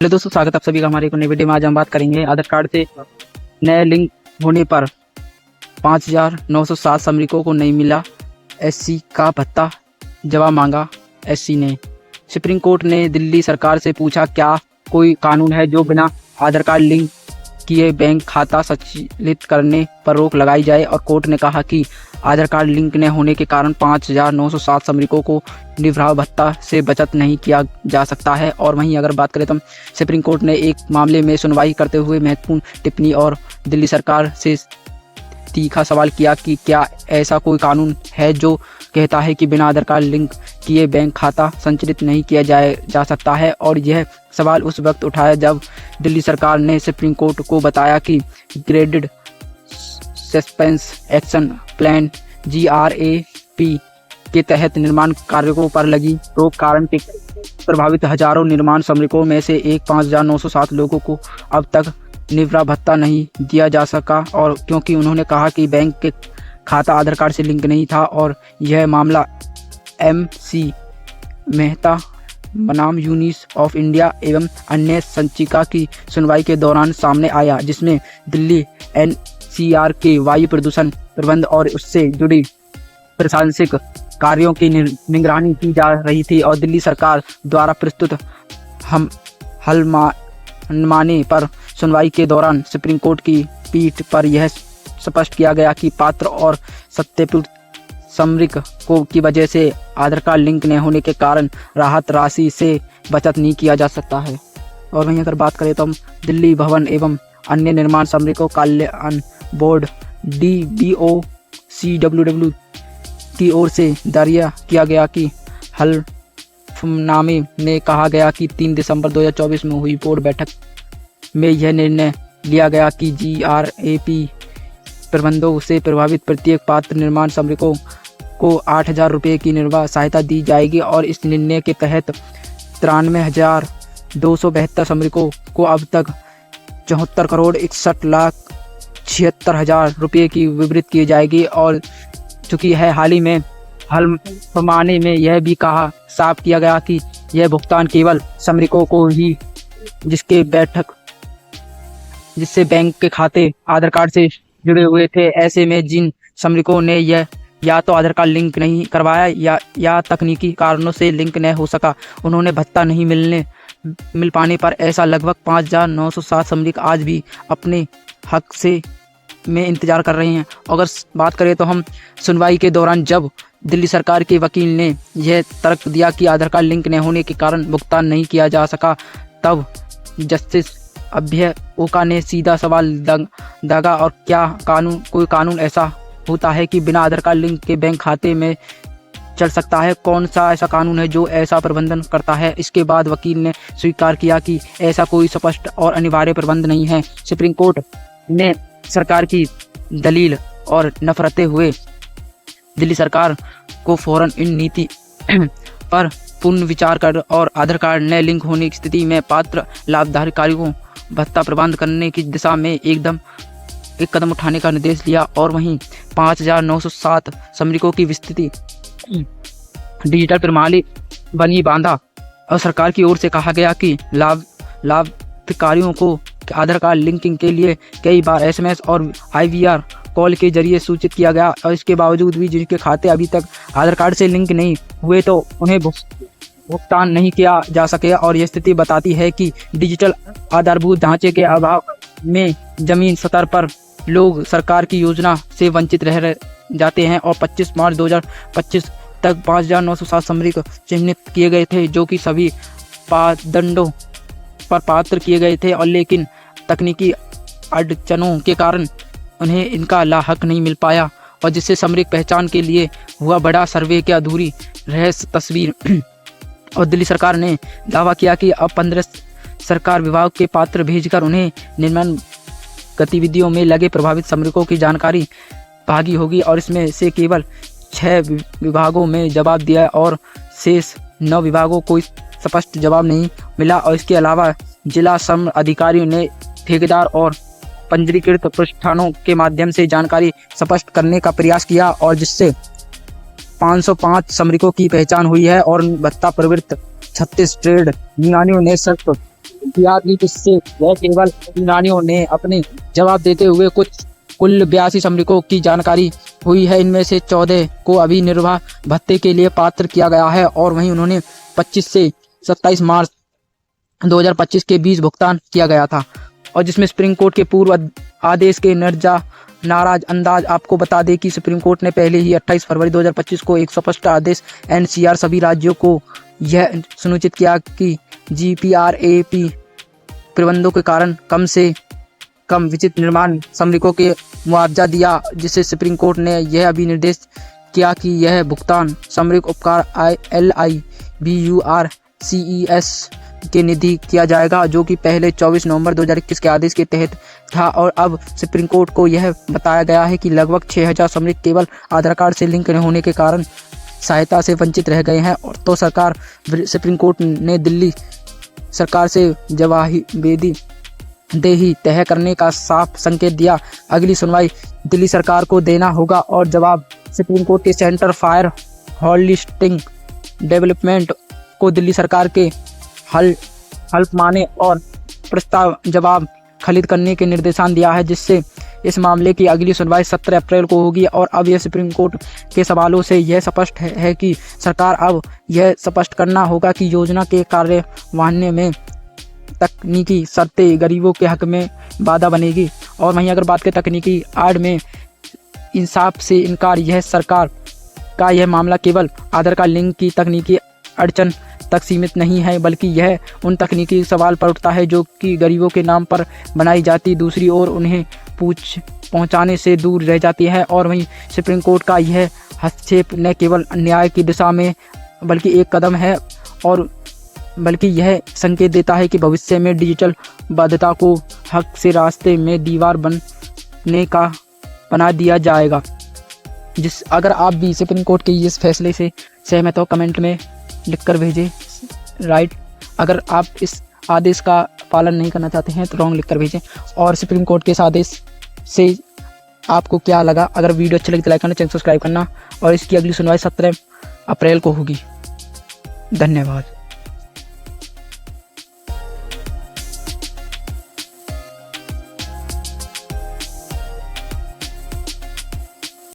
Hello दोस्तों, स्वागत है आप सभी का हमारे एक नई वीडियो में। आज हम बात करेंगे आधार कार्ड से नए लिंक होने पर 5,907 श्रमिकों को नहीं मिला एससी का भत्ता, जवाब मांगा एससी ने। सुप्रीम कोर्ट ने दिल्ली सरकार से पूछा, क्या कोई कानून है जो बिना आधार कार्ड लिंक किए बैंक खाता संचालित करने पर रोक लगाई जाए। और कोर्ट ने कहा कि आधार कार्ड लिंक न होने के कारण 5,907 श्रमिकों को निर्वाह भत्ता से बचत नहीं किया जा सकता है। और वहीं अगर बात करें तो सुप्रीम कोर्ट ने एक मामले में सुनवाई करते हुए महत्वपूर्ण टिप्पणी और दिल्ली सरकार से तीखा सवाल किया कि क्या ऐसा कोई कानून है जो कहता है कि बिना आधार कार्ड लिंक किए बैंक खाता संचालित नहीं किया जा सकता है। और यह सवाल उस वक्त उठाया जब दिल्ली सरकार ने सुप्रीम कोर्ट को बताया कि graded suspense action plan GRAP के तहत निर्माण कार्यों पर लगी रोक कारण प्रभावित हजारों निर्माण श्रमिकों में से 5,907 लोगों को अब तक निर्वाह भत्ता नहीं दिया जा सका। और क्योंकि उन्होंने कहा कि बैंक के खाता आधार कार्ड से लिंक नहीं था। और यह मामला MC मेहता बनाम यूनिस ऑफ इंडिया एवं अन्य संचिका की सुनवाई के दौरान सामने आया, जिसमें दिल्ली NCR के वायु प्रदूषण प्रबंध और उससे जुड़ी प्रशासनिक कार्यों की निगरानी की जा रही थी। और दिल्ली सरकार द्वारा प्रस्तुत हलफनामे पर सुनवाई के दौरान सुप्रीम कोर्ट की पीठ पर यह स्पष्ट किया गया कि पात्र और सत्यापित श्रमिक को की वजह से आधार कार्ड लिंक न होने के कारण राहत राशि से बचत नहीं किया जा सकता है। और वहीं अगर बात करें तो हम दिल्ली भवन एवं अन्य निर्माण श्रमिकों कल्याण बोर्ड DBOCWW की ओर से दायर किया गया कि हलफनामे में कहा गया कि 3 दिसंबर 2024 में हुई बोर्ड बैठक में यह निर्णय लिया गया कि GRAP प्रबंधों से प्रभावित प्रत्येक पात्र निर्माण श्रमिकों को 8,000 रुपये की निर्वाह सहायता दी जाएगी। और इस निर्णय के तहत 93,272 श्रमिकों को अब तक 74,61,76,000 रुपये की वितरित की जाएगी। और चूँकि है हाल ही में हलफनामे में यह भी कहा साफ किया गया कि यह भुगतान केवल श्रमिकों को ही जिससे बैंक के खाते आधार कार्ड से जुड़े हुए थे। ऐसे में जिन श्रमिकों ने यह या तो आधार कार्ड लिंक नहीं करवाया या तकनीकी कारणों से लिंक न हो सका, उन्होंने भत्ता नहीं मिल पाने पर ऐसा लगभग 5,907 श्रमिक आज भी अपने हक में इंतजार कर रहे हैं। अगर बात करें तो हम सुनवाई के दौरान जब दिल्ली सरकार के वकील ने यह तर्क दिया कि आधार कार्ड लिंक न होने के कारण भुगतान नहीं किया जा सका, तब जस्टिस अभय ओका ने सीधा सवाल दागा, और क्या कोई कानून ऐसा होता है कि बिना आधार कार्ड लिंक के बैंक खाते में चल सकता है? कौन सा ऐसा कानून है जो ऐसा प्रबंधन करता है? इसके बाद वकील ने स्वीकार किया कि ऐसा कोई स्पष्ट और अनिवार्य प्रबंध नहीं है। सुप्रीम कोर्ट ने सरकार की दलील और नफरते हुए दिल्ली सरकार को फौरन इन नीति पर पुनर्विचार कर और आधार कार्ड न लिंक होने की स्थिति में पात्र लाभाधिकारियों भत्ता प्रबंध करने की दिशा में एक कदम उठाने का निर्देश दिया। और वहीं 5,907 श्रमिकों की विस्तृत डिजिटल प्रणाली बनी बांधा। और सरकार की ओर से कहा गया कि लाभाधिकारियों को आधार कार्ड लिंकिंग के लिए कई बार SMS और IVR कॉल के जरिए सूचित किया गया। और इसके बावजूद भी जिनके खाते अभी तक आधार कार्ड से लिंक नहीं हुए तो उन्हें भुगतान नहीं किया जा सके। और यह स्थिति बताती है कि डिजिटल आधारभूत ढांचे के अभाव में जमीन स्तर पर लोग सरकार की योजना से वंचित रह जाते हैं। और 25 मार्च 2025 तक 5,907 श्रमिक चिन्हित किए गए थे, जो कि सभी मापदंडों पर पात्र किए गए थे, और लेकिन तकनीकी अड़चनों के कारण उन्हें इनका लाहक नहीं मिल पाया, और जिससे श्रमिक पहचान के लिए हुआ बड़ा सर्वे की अधूरी रह तस्वीर। और दिल्ली सरकार ने दावा किया कि अब 15 सरकार विभाग के पात्र भेजकर उन्हें निर्माण गतिविधियों में लगे प्रभावित श्रमिकों की जानकारी भागी होगी। और इसमें से केवल 6 विभागों में जवाब दिया और शेष 9 विभागों को स्पष्ट जवाब नहीं मिला। और इसके अलावा जिला श्रम अधिकारियों ने ठेकेदार और पंजीकृत प्रतिष्ठानों के माध्यम से जानकारी स्पष्ट करने का प्रयास किया, और जिससे 505 श्रमिकों की पहचान हुई है। और भत्ता प्रवृत्त 36 ट्रेड यूनियनों ने सिर्फ किया थी, जिससे वह केवल यूनानियों ने अपने जवाब देते हुए कुल 82 श्रमिकों की जानकारी हुई है। इनमें से 14 को अभी निर्वाह भत्ते के लिए पात्र किया गया है और वहीं उन्होंने 25 से 27 मार्च 2025 के बीच भुगतान किया गया था। और जिसमें सुप्रीम कोर्ट के पूर्व आदेश के नाराज अंदाज आपको बता दें कि सुप्रीम कोर्ट ने पहले ही 28 फरवरी 2025 को एक स्पष्ट आदेश एनसीआर सभी राज्यों को यह सुनिश्चित किया कि जीपीआरएपी प्रतिबंधों के कारण कम से कम विचित्र निर्माण श्रमिकों के मुआवजा दिया, जिससे सुप्रीम कोर्ट ने यह भी निर्देश किया कि यह भुगतान सामरिक उपकार LIBURCES के निधि किया जाएगा, जो कि पहले 24 नवंबर 2021 के आदेश के तहत था। और अब सुप्रीम कोर्ट को यह बताया गया है कि लगभग 6000 श्रमिक केवल आधार कार्ड से लिंक न होने के कारण सहायता से वंचित रह गए हैं। तो सुप्रीम कोर्ट ने दिल्ली सरकार से जवाबदेही तय करने का साफ संकेत दिया। अगली सुनवाई दिल्ली सरकार को देना होगा और जवाब सुप्रीम कोर्ट के सेंटर फॉर होलिस्टिक डेवलपमेंट को दिल्ली सरकार के हल्फ माने और प्रस्ताव जवाब खारिज करने के निर्देशन दिया है, जिससे इस मामले की अगली सुनवाई 17 अप्रैल को होगी। और अब यह सुप्रीम कोर्ट के सवालों से यह स्पष्ट है कि सरकार अब यह स्पष्ट करना होगा कि योजना के कार्यान्वयन में तकनीकी शर्तें गरीबों के हक में बाधा बनेगी। और वहीं अगर बात करें तकनीकी आड़ में इंसाफ से इनकार, यह सरकार का यह मामला केवल आधार कार्ड लिंक की तकनीकी अड़चन तक सीमित नहीं है, बल्कि यह उन तकनीकी सवाल पर उठता है जो कि गरीबों के नाम पर बनाई जाती, दूसरी ओर उन्हें पहुंचाने से दूर रह जाती है। और वहीं सुप्रीम कोर्ट का यह हस्तक्षेप न केवल न्याय की दिशा में बल्कि एक कदम है, और बल्कि यह संकेत देता है कि भविष्य में डिजिटल बाध्यता को हक से रास्ते में दीवार बना दिया जाएगा। अगर आप भी सुप्रीम कोर्ट के इस फैसले से सहमत हो, कमेंट में लिखकर भेजें राइट। अगर आप इस आदेश का पालन नहीं करना चाहते हैं तो रॉन्ग लिखकर भेजें। और सुप्रीम कोर्ट के इस आदेश से आपको क्या लगा? अगर वीडियो अच्छी लगी तो लाइक करना, चैनल सब्सक्राइब करना। और इसकी अगली सुनवाई 17 अप्रैल को होगी। धन्यवाद।